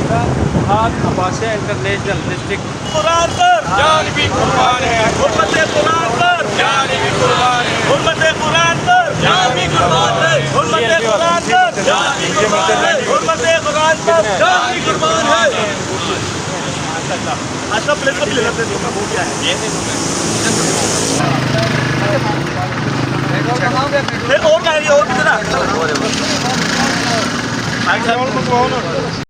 Fahad Abbasiya international district. Quran पर जान भी कुर्बान है, हुर्मत कुरान पर जान भी कुर्बान है, हुर्मत कुरान पर जान भी कुर्बान है, हुर्मत कुरान पर जान भी कुर्बान है, हुर्मत कुरान पर जान भी कुर्बान है। अच्छा प्लेट को भी ले लेते हैं, वो क्या है और क्या है, और कितना